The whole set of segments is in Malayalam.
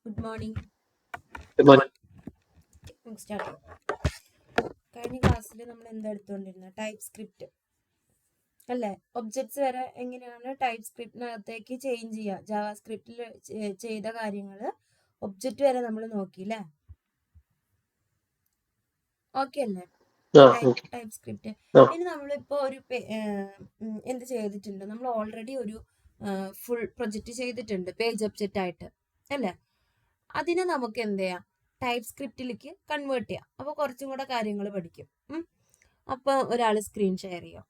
Good morning. Good morning. നമുക്ക് സ്റ്റാർട്ട് ചെയ്യാം. കഴിഞ്ഞ ക്ലാസ്സിൽ നമ്മൾ എന്താ എടുത്തുകൊണ്ടിരുന്നത്? ടൈപ്പ് സ്ക്രിപ്റ്റ് അല്ലേ? ഒബ്ജക്ട്സ് വരെ എങ്ങനെയാണ് ടൈപ്പ് സ്ക്രിപ്റ്റിനകത്തേക്ക് ചേഞ്ച് ചെയ്യുക, ജാവാ സ്ക്രിപ്റ്റിൽ ചെയ്ത കാര്യങ്ങൾ ഒബ്ജക്റ്റ് വരെ നമ്മൾ നോക്കി അല്ലേ? ഓക്കെ അല്ലേ? Okay. Type script. Ah, ഇനി നമ്മളിപ്പോൾ ഒരു എന്ത് ചെയ്തിട്ടുണ്ട്? നമ്മൾ ഓൾറെഡി ഒരു ഫുൾ പ്രൊജക്റ്റ് ചെയ്തിട്ടുണ്ട് പേജ് ഒബ്ജക്റ്റ് ആയിട്ട് അല്ലേ? അതിനെ നമുക്ക് എന്ത് ചെയ്യാം? ടൈപ്പ് സ്ക്രിപ്റ്റിലേക്ക് കൺവേർട്ട് ചെയ്യാം. അപ്പോൾ കുറച്ചും കൂടെ കാര്യങ്ങൾ പഠിക്കും. അപ്പോൾ ഒരാൾ സ്ക്രീൻ ഷെയർ ചെയ്യാം.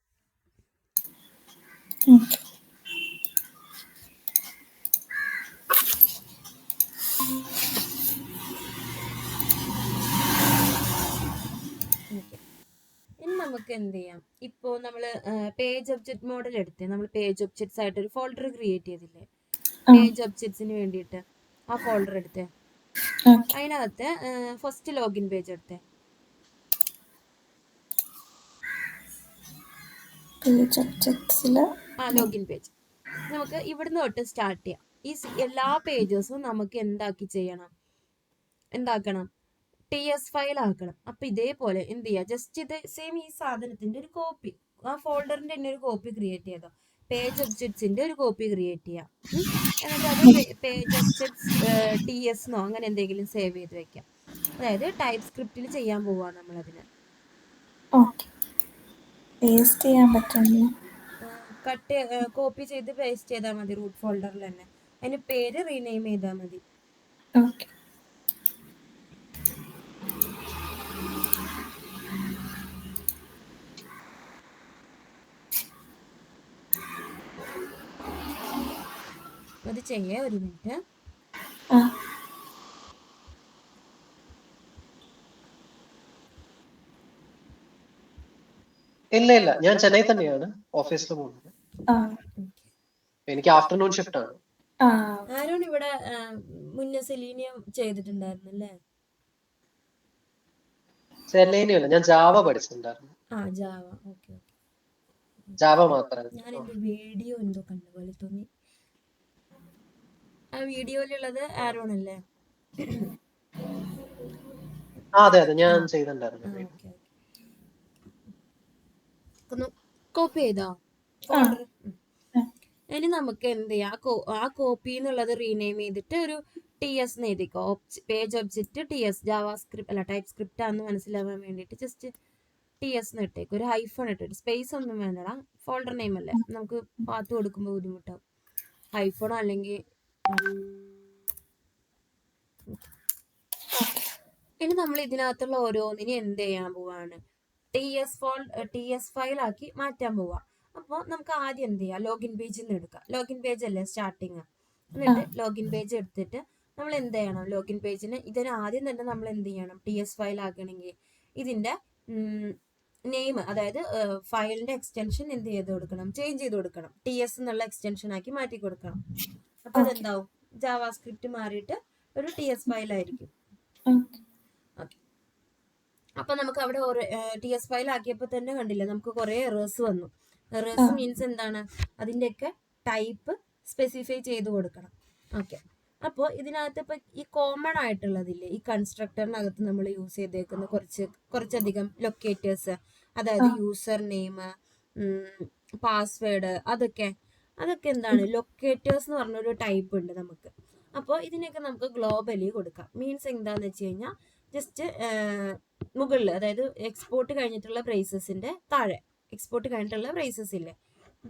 ഇനി നമുക്ക് എന്ത് ചെയ്യാം? ഇപ്പോൾ നമ്മൾ പേജ് ഒബ്ജക്റ്റ് മോഡൽ എടുത്തേ. നമ്മൾ പേജ് ഒബ്ജക്ട്സ് ആയിട്ട് ഒരു ഫോൾഡർ ക്രിയേറ്റ് ചെയ്തില്ലേ? പേജ് ഒബ്ജക്ട്സിന് വേണ്ടിയിട്ട് ആ ഫോൾഡർ എടുത്തേ. അതിനകത്ത് ഫസ്റ്റ് ലോഗിൻ പേജ് എടുത്തേ. ലോഗിൻ പേജ് നമുക്ക് ഇവിടുന്ന് തൊട്ട് സ്റ്റാർട്ട് ചെയ്യാം. ഈ എല്ലാ പേജസും നമുക്ക് എന്താക്കണം? TS ഫയൽ ആക്കണം. അപ്പൊ ഇതേപോലെ എന്ത് ചെയ്യുക? ജസ്റ്റ് ഇത് സെയിം ഈ സാധനത്തിന്റെ ഒരു കോപ്പി, ആ ഫോൾഡറിന്റെ തന്നെ ഒരു കോപ്പി ക്രിയേറ്റ് ചെയ്തോ. പേജ് ഒബ്ജക്ട്സിന്റെ ഒരു കോപ്പി ക്രിയേറ്റ് ചെയ്യാം. എന്നിട്ട് അത് പേജ് ഒബ്ജക്ട്സ് TS എന്നോ അങ്ങനെ എന്തെങ്കിലും സേവ് ചെയ്ത് വെക്കാം. അതായത് ടൈപ്പ് സ്ക്രിപ്റ്റിൽ ചെയ്യാൻ പോവാ നമ്മളതിന്. പേസ്റ്റ് ചെയ്യാൻ പറ്റില്ല. കോപ്പി ചെയ്ത് പേസ്റ്റ് ചെയ്താൽ മതി റൂട്ട് ഫോൾഡറിൽ തന്നെ. അതിന് പേര് റീനെയിം ചെയ്താൽ മതി. അത് ചെയ്യേ. ഒരു മിനിറ്റ്. ഇല്ല ഞാൻ ചെന്നൈ തന്നെയാണ് ഓഫീസിൽ പോകുന്നത്. എനിക്ക് ആഫ്റ്റർനൂൺ ഷിഫ്റ്റ് ആണ്. ആരോൺ ഇവിടെ മുന്നേ സെലീനിയം ചെയ്തിട്ടുണ്ടായിരുന്നല്ലേ? ചെന്നൈയിലല്ല, ഞാൻ ജാവ പഠിച്ചിട്ടുണ്ടായിരുന്നു. ജാവ. ഓക്കെ. ജാവ മാത്രം. ഞാൻ എന്റെ വീഡിയോ എന്തോ കണ്ട പോലെ തോന്നി. ആ വീഡിയോയിലുള്ളത് ആരോൺ അല്ലേ? അതെ ഞാൻ ചെയ്തിട്ടുണ്ടായിരുന്നു. കോപ്പി ചെയ്തോ ഫോൾഡർ? ഇനി നമുക്ക് എന്ത് ചെയ്യാം? ആ കോപ്പി എന്നുള്ളത് റീനെയിം ചെയ്തിട്ട് ഒരു TS എന്ന് എഴുതിക്കോ. Page object TS. Javascript അല്ല, ടൈപ്പ് സ്ക്രിപ്റ്റ് ആണെന്ന് മനസ്സിലാവാൻ വേണ്ടിയിട്ട് ജസ്റ്റ് TS എന്ന് ഇട്ടേക്ക്. ഒരു ഹൈഫൺ ഇട്ടിട്ട്, സ്പേസ് ഒന്നും വേണ്ടടാ. ഫോൾഡർ നെയിം അല്ലേ, നമുക്ക് പാത്ത് കൊടുക്കുമ്പോൾ ബുദ്ധിമുട്ടാവും. ഹൈഫണോ അല്ലെങ്കിൽ ഇനി നമ്മൾ ഇതിനകത്തുള്ള ഓരോന്നിനും എന്ത് ചെയ്യാൻ പോവാണ്? TS ഫയൽ ആക്കി മാറ്റാൻ പോവാ. അപ്പോൾ നമുക്ക് ആദ്യം എന്ത് ചെയ്യാം? ലോഗിൻ പേജിൽ നിന്ന് എടുക്കാം. ലോഗിൻ പേജ് അല്ലേ സ്റ്റാർട്ടിങ്. എന്നിട്ട് ലോഗിൻ പേജ് എടുത്തിട്ട് നമ്മൾ എന്ത് ചെയ്യണം? ലോഗിൻ പേജിന് ഇതിന് ആദ്യം തന്നെ നമ്മൾ എന്ത് ചെയ്യണം? TS ഫയൽ ആക്കണമെങ്കിൽ ഇതിന്റെ നെയിം, അതായത് ഫയലിന്റെ എക്സ്റ്റൻഷൻ എന്ത് ചെയ്ത് കൊടുക്കണം? ചേഞ്ച് ചെയ്ത് കൊടുക്കണം. TS എന്നുള്ള എക്സ്റ്റൻഷൻ ആക്കി മാറ്റി കൊടുക്കണം. അപ്പൊ അതെന്താവും? ജാവാ സ്ക്രിപ്റ്റ് മാറിയിട്ട് ഒരു TS ഫയൽ ആയിരിക്കും. അപ്പൊ നമുക്ക് അവിടെ TS ഫയൽ ആക്കിയപ്പോൾ തന്നെ കണ്ടില്ല, നമുക്ക് കുറെ എറേഴ്സ് വന്നു. എറേഴ്സ് മീൻസ് എന്താണ്? അതിന്റെയൊക്കെ ടൈപ്പ് സ്പെസിഫൈ ചെയ്ത് കൊടുക്കണം. ഓക്കെ. അപ്പോൾ ഇതിനകത്ത് ഇപ്പൊ ഈ കോമൺ ആയിട്ടുള്ളതില്ലേ, ഈ കൺസ്ട്രക്ടറിനകത്ത് നമ്മൾ യൂസ് ചെയ്തേക്കുന്ന കുറച്ചധികം ലൊക്കേറ്റേഴ്സ്, അതായത് യൂസർ നെയിം, പാസ്വേഡ്, അതൊക്കെ എന്താണ്? ലൊക്കേറ്റേഴ്സ് എന്ന് പറഞ്ഞൊരു ടൈപ്പ് ഉണ്ട് നമുക്ക്. അപ്പോൾ ഇതിനൊക്കെ നമുക്ക് ഗ്ലോബലി കൊടുക്കാം. മീൻസ് എന്താന്ന് വെച്ച് കഴിഞ്ഞാൽ ജസ്റ്റ് മുകളിൽ, അതായത് എക്സ്പോർട്ട് കഴിഞ്ഞിട്ടുള്ള ബ്രേസസിന്റെ താഴെ, എക്സ്പോർട്ട് കഴിഞ്ഞിട്ടുള്ള ബ്രേസസ് ഇല്ലേ,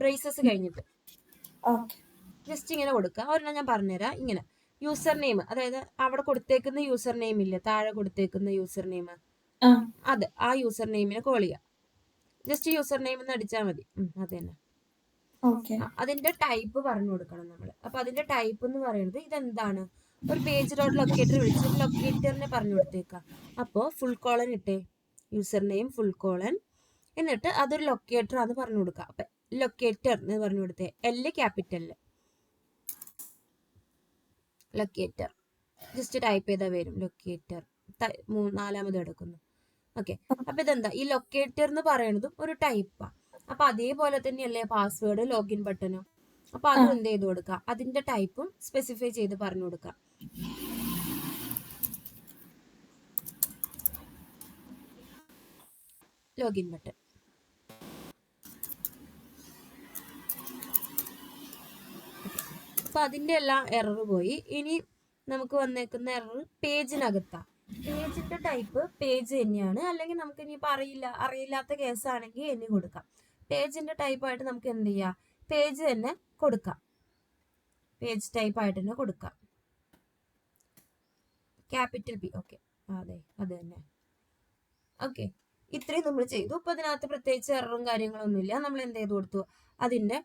ബ്രേസസ് കഴിഞ്ഞിട്ട് ജസ്റ്റ് ഇങ്ങനെ കൊടുക്കുക. ഒരെണ്ണം ഞാൻ പറഞ്ഞുതരാം. ഇങ്ങനെ യൂസർ നെയിം, അതായത് അവിടെ കൊടുത്തേക്കുന്ന യൂസർ നെയിം ഇല്ലേ, താഴെ കൊടുത്തേക്കുന്ന യൂസർ നെയിം, അത് ആ യൂസർ നെയിമിനെ കോൾ ചെയ്യാം. ജസ്റ്റ് യൂസർ നെയിം എന്ന് അടിച്ചാൽ മതി. അത് തന്നെ. അതിന്റെ ടൈപ്പ് പറഞ്ഞു കൊടുക്കണം നമ്മൾ. അപ്പൊ അതിന്റെ ടൈപ്പ് എന്ന് പറയുന്നത് ഇതെന്താണ്? ഒരു പേജ് ഡോട്ട് ലൊക്കേറ്റർ വിളിച്ച് ലൊക്കേറ്ററിനെ പറഞ്ഞു കൊടുത്തേക്കാം. അപ്പോൾ ഫുൾ കോളൻ ഇട്ടേ, യൂസർ നെയിം ഫുൾ കോളൻ, എന്നിട്ട് അതൊരു ലൊക്കേറ്റർ ആണെന്ന് പറഞ്ഞു കൊടുക്കുക. അപ്പൊ ലൊക്കേറ്റർ എന്ന് പറഞ്ഞു കൊടുത്തേ, L ക്യാപിറ്റലില് ലൊക്കേറ്റർ. ജസ്റ്റ് ടൈപ്പ് ചെയ്താൽ വരും ലൊക്കേറ്റർ. നാലാമത് എടുക്കുന്നു. ഓക്കെ. അപ്പൊ ഇതെന്താ? ഈ ലൊക്കേറ്റർ എന്ന് പറയുന്നതും ഒരു ടൈപ്പാണ്. അപ്പൊ അതേപോലെ തന്നെയല്ലേ പാസ്വേഡ്, ലോഗിൻ ബട്ടനും. അപ്പൊ അതും എന്ത് ചെയ്ത് കൊടുക്കുക? അതിന്റെ ടൈപ്പും സ്പെസിഫൈ ചെയ്ത് പറഞ്ഞു കൊടുക്കുക. Login button. അപ്പൊ അതിന്റെ എല്ലാം എറർ പോയി. ഇനി നമുക്ക് വന്നേക്കുന്ന എറർ പേജിനകത്താ. പേജിന്റെ ടൈപ്പ് പേജ് തന്നെയാണ്. അല്ലെങ്കിൽ നമുക്ക് ഇനിയിപ്പോൾ അറിയില്ലാത്ത കേസാണെങ്കിൽ എന്നെ കൊടുക്കാം. പേജിന്റെ ടൈപ്പ് ആയിട്ട് നമുക്ക് എന്ത് ചെയ്യാം, പേജ് തന്നെ കൊടുക്കാം. പേജ് ടൈപ്പ് ആയിട്ട് തന്നെ കൊടുക്കാം. Capital P. ഓക്കെ, അതെ, അത് തന്നെ. ഓക്കെ, ഇത്രയും നമ്മൾ ചെയ്തു. ഇപ്പൊ അതിനകത്ത് പ്രത്യേകിച്ച് എററും കാര്യങ്ങളൊന്നുമില്ല. നമ്മൾ എന്ത് ചെയ്ത് കൊടുത്തു, അതിന്റെ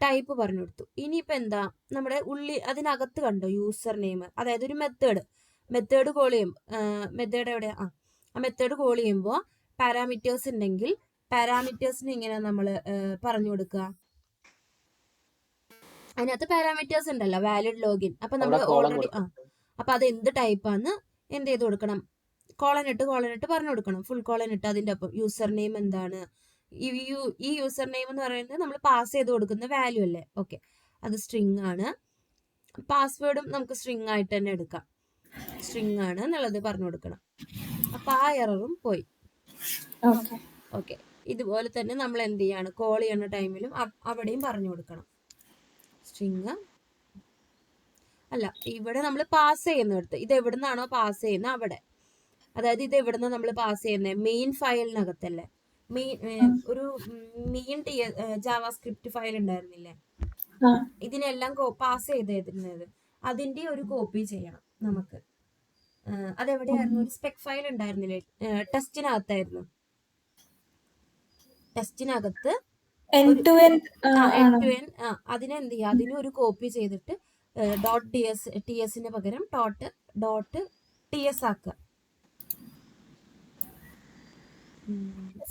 ടൈപ്പ് പറഞ്ഞു കൊടുത്തു. ഇനിയിപ്പോ എന്താ, നമ്മുടെ അതിനകത്ത് കണ്ടോ യൂസർ നെയിം, അതായത് ഒരു മെത്തേഡ് കോൾ ചെയ്യും. മെത്തേഡ് എവിടെ, ആ മെത്തേഡ് കോൾ ചെയ്യുമ്പോൾ പാരാമീറ്റേഴ്സ് ഉണ്ടെങ്കിൽ പാരാമീറ്റേഴ്സിന് ഇങ്ങനെ നമ്മൾ പറഞ്ഞു കൊടുക്കുക. അതിനകത്ത് പാരാമീറ്റേഴ്സ് ഉണ്ടല്ലോ, വാലിഡ് ലോഗിൻ. അപ്പൊ നമ്മൾ ഓൾറെഡി അപ്പൊ അത് എന്ത് ടൈപ്പാന്ന് എന്ത് ചെയ്ത് കൊടുക്കണം, കോളൻ ഇട്ട് പറഞ്ഞു കൊടുക്കണം. ഫുൾ കോളൻ ഇട്ട് അതിന്റെ ഒപ്പം യൂസർ നെയിം എന്താണ്, ഈ യൂസർ നെയിം എന്ന് പറയുന്നത് നമ്മൾ പാസ് ചെയ്ത് കൊടുക്കുന്ന വാല്യൂ അല്ലേ. ഓക്കെ, അത് സ്ട്രിങ് ആണ്. പാസ്വേഡും നമുക്ക് സ്ട്രിങ് ആയിട്ട് തന്നെ എടുക്കാം. സ്ട്രിങ് ആണ് എന്നുള്ളത് പറഞ്ഞു കൊടുക്കണം. അപ്പൊ ആ എററും പോയി. ഓക്കെ, ഇതുപോലെ തന്നെ നമ്മൾ എന്ത് ചെയ്യാണ്, കോൾ ചെയ്യുന്ന ടൈമിലും അവിടെയും പറഞ്ഞു കൊടുക്കണം. സ്ട്രിങ് അല്ല, ഇവിടെ നമ്മൾ പാസ് ചെയ്യുന്നിടത്ത്, ഇത് എവിടുന്നാണോ പാസ് ചെയ്യുന്നത് അവിടെ, അതായത് ഇത് എവിടുന്ന നമ്മൾ പാസ് ചെയ്യുന്നത്, മെയിൻ ഫയലിനകത്തല്ലേ. ഒരു മെയിൻ ജാവാസ്ക്രിപ്റ്റ് ഫയൽ ഉണ്ടായിരുന്നില്ലേ, ഇതിനെല്ലാം പാസ് ചെയ്തിരുന്നത്, അതിന്റെ ഒരു കോപ്പി ചെയ്യണം നമുക്ക്. അതെവിടെയായിരുന്നു, ഒരു സ്പെക് ഫയൽ ഉണ്ടായിരുന്നില്ലേ, ടെസ്റ്റിനകത്തായിരുന്നു. ടെസ്റ്റിനകത്ത് അതിനെന്ത് ചെയ്യുക, അതിനൊരു കോപ്പി ചെയ്തിട്ട് .ts പകരം .ts ആക്കുക.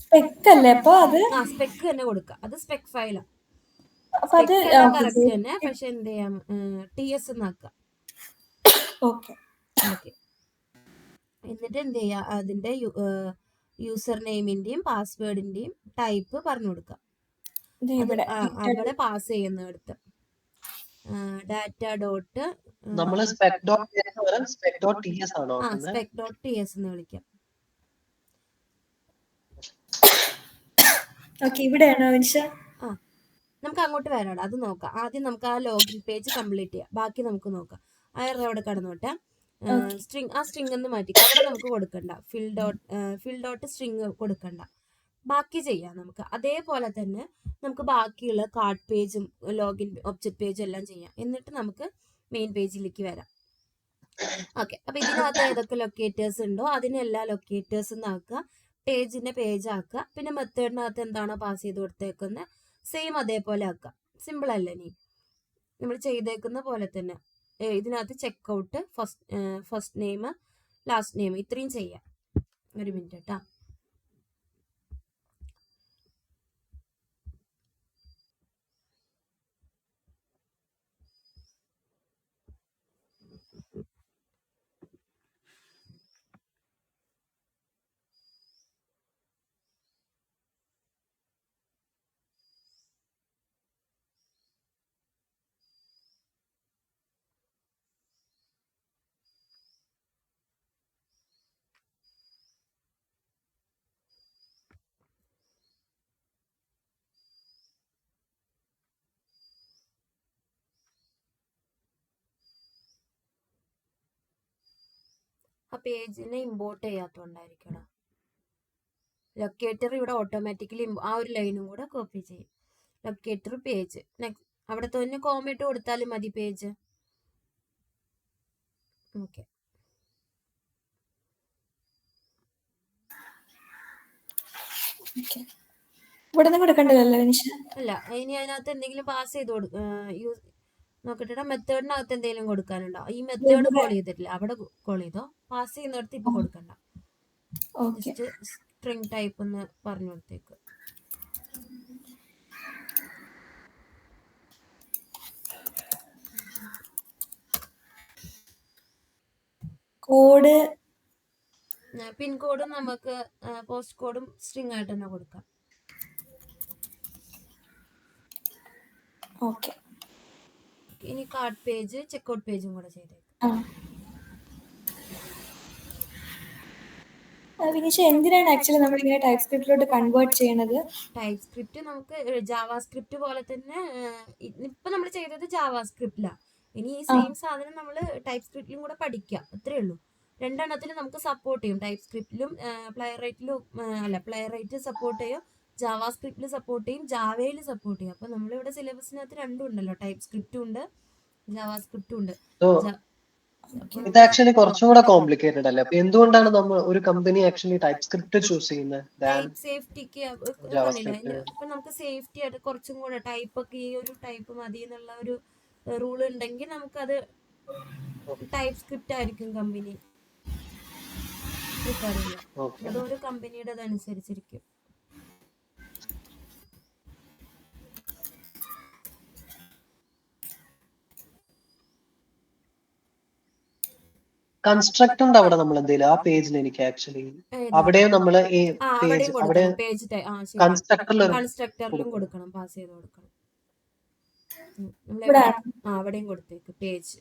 സ്പെക് അല്ലേ, അപ്പൊ അത് സ്പെക് തന്നെ കൊടുക്കുക. അത് സ്പെക് ഫയലാ, കറക്റ്റ് തന്നെ. പക്ഷെ എന്ത് ചെയ്യാം, TS എന്നാക്കുക. എന്നിട്ട് എന്ത് ചെയ്യാ, അതിന്റെ യൂസർ നെയിമിന്റെയും പാസ്വേഡിന്റെയും ടൈപ്പ് പറഞ്ഞു കൊടുക്കുക. അവിടെ പാസ് ചെയ്യുന്നിടത്ത് ഡാറ്റ ഡോട്ട് .ts എന്ന് വിളിക്കാം. നമുക്ക് അങ്ങോട്ട് വരാം, അത് നോക്കാം. ആദ്യം നമുക്ക് ആ ലോഗിൻ പേജ് കംപ്ലീറ്റ് ചെയ്യാം, ബാക്കി നമുക്ക് നോക്കാം. ആ എറർ അവിടെ കടന്നോട്ടെ. സ്ട്രിങ് എന്ന് മാറ്റി, അവിടെ നമുക്ക് കൊടുക്കണ്ട. ഫിൽ ഡോട്ട് സ്ട്രിങ് കൊടുക്കണ്ട, ബാക്കി ചെയ്യാം നമുക്ക്. അതേപോലെ തന്നെ നമുക്ക് ബാക്കിയുള്ള കാർഡ് പേജും ലോഗിൻ ഒബ്ജക്റ്റ് പേജും എല്ലാം ചെയ്യാം. എന്നിട്ട് നമുക്ക് മെയിൻ പേജിലേക്ക് വരാം. ഓക്കെ, അപ്പൊ ഇതിനകത്ത് ഏതൊക്കെ ലൊക്കേറ്റേഴ്സ് ഉണ്ടോ അതിനെല്ലാം ലൊക്കേറ്റേഴ്സ് ആക്കുക, പേജിന്റെ പേജ് ആക്കുക. പിന്നെ മെത്തേഡിനകത്ത് എന്താണോ പാസ് ചെയ്ത് കൊടുത്തേക്കുന്നത് സെയിം അതേപോലെ ആക്കുക. സിമ്പിൾ അല്ലേ, നീ നമ്മൾ ചെയ്തേക്കുന്ന പോലെ തന്നെ. ഇതിനകത്ത് checkout, first name, last name, ഇത്രയും ചെയ്യാം. ഒരു മിനിറ്റ് കേട്ടോ. ആ പേജിനെ ഇമ്പോർട്ട് ചെയ്യാത്തതുകൊണ്ടായിരിക്കണം. ലൊക്കേറ്റർ ഇവിടെ ഓട്ടോമാറ്റിക്കലി ആ ഒരു ലൈനും കൂടെ കോപ്പി ചെയ്യും. ലൊക്കേറ്റർ പേജ്, നെക്സ്റ്റ് അവിടെ തന്നെ കോമ ഇട്ട് കൊടുത്താലും മതി പേജ്. ഓക്കെ, അല്ല ഇനി അതിനകത്ത് എന്തെങ്കിലും പാസ് ചെയ്ത് നോക്കട്ടെ. മെത്തേഡിനകത്ത് എന്തെങ്കിലും കൊടുക്കാനുണ്ടോ? ഈ മെത്തേഡ് കോൾ ചെയ്തിട്ടില്ല, അവിടെ കോൾ ചെയ്തോ. പാസ് ചെയ്യുന്നിടത്ത് ഇപ്പൊ കൊടുക്കണ്ട, ജസ്റ്റ് സ്ട്രിംഗ് ടൈപ്പ് എന്ന് പറഞ്ഞു കൊടുത്തേക്ക്. കോഡ് പിൻകോഡും നമുക്ക് പോസ്റ്റ് കോഡും സ്ട്രിംഗ് ആയിട്ട് തന്നെ കൊടുക്കാം. ഇനി കാർഡ് പേജ്, ചെക്കൗട്ട് പേജും കൂടെ ചെയ്തേക്കാം. വിനീഷ എന്തിനാണ് ആക്ച്വലി നമ്മൾ ഇങ്ങനെ ടൈപ്പ് സ്ക്രിപ്റ്റിലോട്ട് കൺവേർട്ട് ചെയ്യണത്? ടൈപ്പ് സ്ക്രിപ്റ്റ് നമുക്ക് ജാവാ സ്ക്രിപ്റ്റ് പോലെ തന്നെ ഇപ്പൊ നമ്മൾ ചെയ്തത് ജാവാ സ്ക്രിപ്റ്റിലാണ്. ഇനി ഈ സെയിം സാധനം നമ്മൾ ടൈപ്പ് സ്ക്രിപ്റ്റിലും കൂടെ പഠിക്കുക, അത്രേ ഉള്ളൂ. രണ്ടെണ്ണത്തിലും നമുക്ക് സപ്പോർട്ട് ചെയ്യും. ടൈപ്പ് സ്ക്രിപ്റ്റിലും പ്ലേ റൈറ്റ് സപ്പോർട്ട് ചെയ്യും, ജാവാ സ്ക്രിപ്റ്റിൽ സപ്പോർട്ട് ചെയ്യും, ജാവയിൽ സപ്പോർട്ട് ചെയ്യും. അപ്പൊ നമ്മളിവിടെ സിലബസിനകത്ത് രണ്ടും ഉണ്ടല്ലോ, ടൈപ്പ് സ്ക്രിപ്റ്റും ഉണ്ട് ജാവാ സ്ക്രിപ്റ്റും ഉണ്ട്. So, അപ്പൊ ഇത് ആക്ച്വലി കുറച്ചും കൂടെ കോംപ്ലിക്കേറ്റഡ് അല്ലേ? അപ്പൊ എന്തുകൊണ്ടാണ് നമ്മൾ ഒരു company actually type script choose ചെയ്യുന്നത് ടൈപ്പ് സേഫ്റ്റിക്ക് ജാവാ പറഞ്ഞില്ല, സ്ക്രിപ്റ്റ്? ഇപ്പൊ നമുക്ക് സേഫ്റ്റി ആയിട്ട് കുറച്ചും കൂടെ ടൈപ്പ് ഒക്കെ ഈ ഒരു ടൈപ്പ് മതി എന്നുള്ള ഒരു റൂൾ ഉണ്ടെങ്കിൽ നമുക്കത് ടൈപ്പ് സ്ക്രിപ്റ്റ് ആയിരിക്കും കമ്പനി പ്രിഫർ ചെയ്യുക. ഓക്കെ. അതൊരു കമ്പനിയുടെ അതനുസരിച്ചിരിക്കും. കൺസ്ട്രക്ടറിന്റെ അവിടെ നമ്മൾ എന്തെങ്കിലും ആ പേജിൽ എനിക്ക് ആക്ച്വലി ഏതാ? അവിടെയും നമ്മൾ ഈ പേജ് അവിടെയും അവിടെ കൊടുക്കണം പേജ്. ശരി, കൺസ്ട്രക്ടറിൽ കൺസ്ട്രക്ടറിലും കൊടുക്കണം, പാസ് ചെയ്ത് കൊടുക്കണം. ഇവിടെ അവിടെയും കൊടുത്തേക്ക് പേജ്.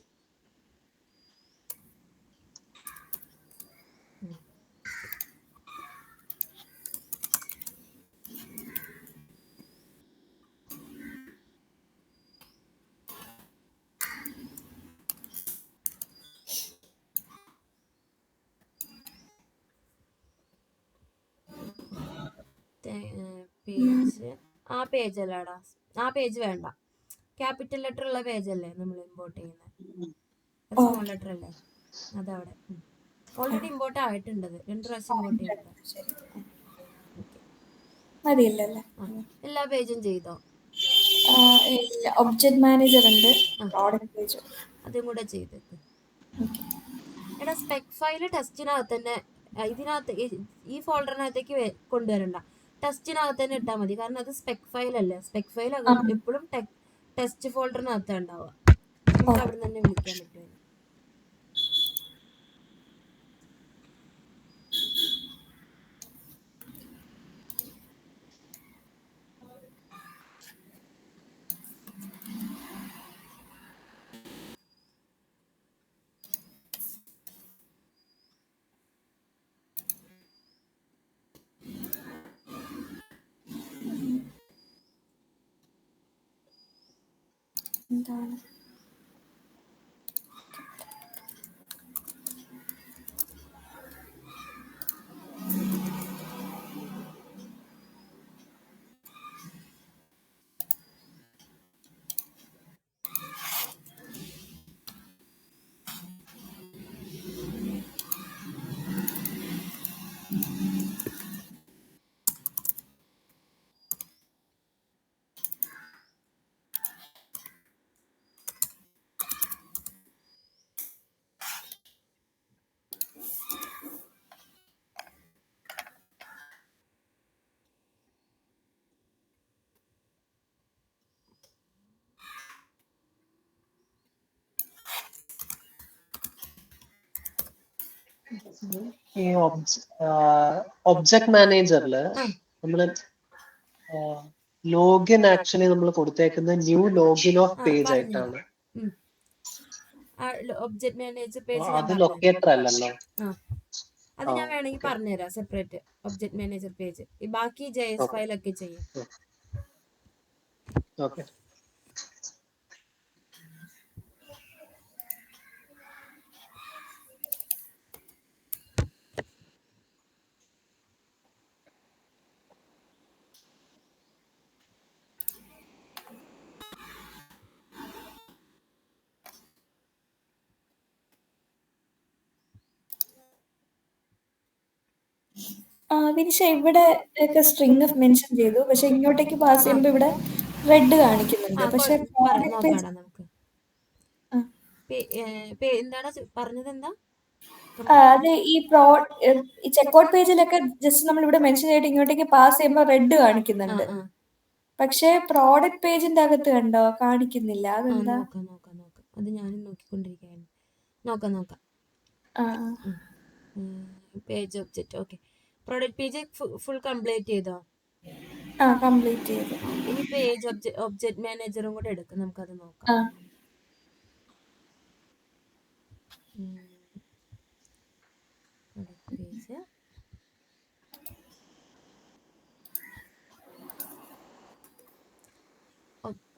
പേജ് ആ പേജ് അല്ലാടാ, ആ പേജ് വേണ്ട. ക്യാപിറ്റൽ ലെറ്റർ ഉള്ള പേജ് അല്ലേ നമ്മൾ ഇമ്പോർട്ട് ചെയ്യുന്നത്, സ്മോൾ ലെറ്റർ അല്ലേ, അതവിടെ ഓൾറെഡി ഇമ്പോർട്ട് ആയിട്ടുണ്ടത്, 2 പ്രാവശ്യം ഇമ്പോർട്ട് ചെയ്തിട്ടുണ്ട്. മതിയില്ലല്ലേ? എല്ലാ പേജും ചെയ്തോ? ഒബ്ജക്ട് മാനേജർ ഉണ്ട്, പ്രോഡക്റ്റ് പേജ് അതും കൂടെ ചെയ്തേക്ക്. എടാ സ്പെക് ഫയല് ടെസ്റ്റിനകത്ത് തന്നെ, ഇതിനകത്ത് ഈ ഫോൾഡറിനകത്തേക്ക് കൊണ്ടുവരണ്ട, ടെസ്റ്റിനകത്ത് തന്നെ ഇട്ടാൽ മതി. കാരണം അത് സ്പെക് ഫയൽ അല്ലേ, സ്പെക് ഫയൽ എപ്പോഴും ടെസ്റ്റ് ഫോൾഡറിനകത്ത് ഉണ്ടാവുക, നമുക്ക് അവിടെ തന്നെ വിളിക്കാൻ പറ്റും. എന്താണ് ഈ ഒബ്ജക്ട് മാനേജറിൽ നമ്മള് ലോഗിൻ ആക്ച്വലി നമ്മൾ കൊടുത്തേക്കുന്നത് ന്യൂ ലോഗിൻ ഓഫ് പേജ് ആയിട്ടാണ്. ഒബ്ജക്ട് മാനേജർ പേജ് അത് ലൊക്കേറ്റർ അല്ലല്ലോ. അത് ഞാൻ വേണമെങ്കിൽ പറഞ്ഞുതരാം, സെപ്പറേറ്റ് ഒബ്ജക്ട് മാനേജർ പേജ്. ഈ ബാക്കി JS ഫയലൊക്കെ ചെയ്യാം. ഓക്കെ. വിനിഷ ഇവിടെ ഒക്കെ സ്ട്രിങ് ഓഫ് മെൻഷൻ ചെയ്തു, പക്ഷെ ഇങ്ങോട്ടേക്ക് പാസ് ചെയ്യുമ്പോൾ ഇവിടെ റെഡ് കാണിക്കുന്നുണ്ട്. പക്ഷെ നോക്കാം നമുക്ക്. എന്താണ് പറഞ്ഞത്? എന്താ അത് ഈ ചെക്കൗട്ട് പേജിലൊക്കെ ജസ്റ്റ് നമ്മൾ ഇവിടെ മെൻഷൻ ചെയ്തിട്ട് ഇങ്ങോട്ടേക്ക് പാസ് ചെയ്യുമ്പോൾ റെഡ് കാണിക്കുന്നുണ്ട്. പക്ഷെ പ്രോഡക്റ്റ് പേജിന്റെ അകത്ത് കണ്ടോ കാണിക്കുന്നില്ല. അതെന്താ? നോക്കാം അത് ഞാനും നോക്കിക്കൊണ്ടിരിക്കുകയാണ്. നോക്കാം. Page object. Okay, product page full complete ചെയ്തോ? കംപ്ലീറ്റ് ചെയ്തു. ഇനി പേജ് ഒബ്ജക്റ്റ് മാനേജറും കൂടെ എടുക്കും, നമുക്കത് നോക്കാം.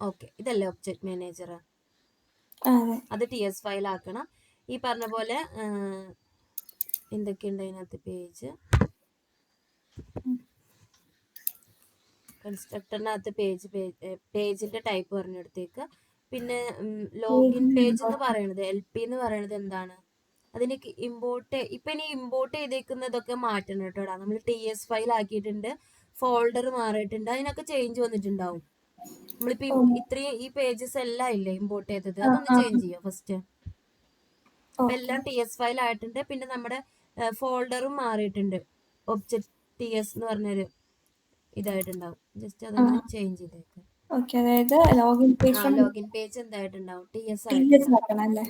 ഓക്കെ, ഇതല്ലേ ഒബ്ജക്റ്റ് മാനേജർ? അതെ. അത് TS ഫയൽ ആക്കണം. ഈ പറഞ്ഞ പോലെ എന്തൊക്കെയുണ്ട് അതിനകത്ത്? കൺസ്ട്രക്ടറിനകത്ത് പേജിന്റെ ടൈപ്പ് പറഞ്ഞെടുത്തേക്ക്. പിന്നെ ലോഗിൻ പേജ് എന്ന് പറയണത്, LP എന്ന് പറയണത് എന്താണ്? അതിനൊക്കെ ഇനി ഇമ്പോർട്ട് ചെയ്തേക്കുന്നതൊക്കെ മാറ്റണം കേട്ടോടാ. നമ്മൾ TS ഫയൽ ആക്കിയിട്ടുണ്ട്, ഫോൾഡർ മാറിയിട്ടുണ്ട്, അതിനൊക്കെ ചേഞ്ച് വന്നിട്ടുണ്ടാവും. നമ്മളിപ്പോ ഇത്രയും ഈ പേജസ് എല്ലാം ഇല്ലേ ഇമ്പോർട്ട് ചെയ്തത്, അതൊന്ന് ചേഞ്ച് ചെയ്യോ ഫസ്റ്റ്. അപ്പൊ എല്ലാം TS ഫയൽ ആയിട്ടുണ്ട്. പിന്നെ നമ്മുടെ ഫോൾഡറും മാറിയിട്ടുണ്ട്, ഒബ്ജക്റ്റ് TS എന്ന് പറഞ്ഞൊരു ഇതായിട്ടുണ്ടാവും. ജസ്റ്റ് അതൊന്ന് ചേഞ്ച് ചെയ്തേക്ക്. ഓക്കെ, അതായത് ലോഗിൻ പേജ് ലോഗിൻ പേജ് എന്തായിട്ടുണ്ടാവും? TS ആയിട്ടുണ്ടാവും. അല്ലേ?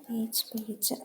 പേജ്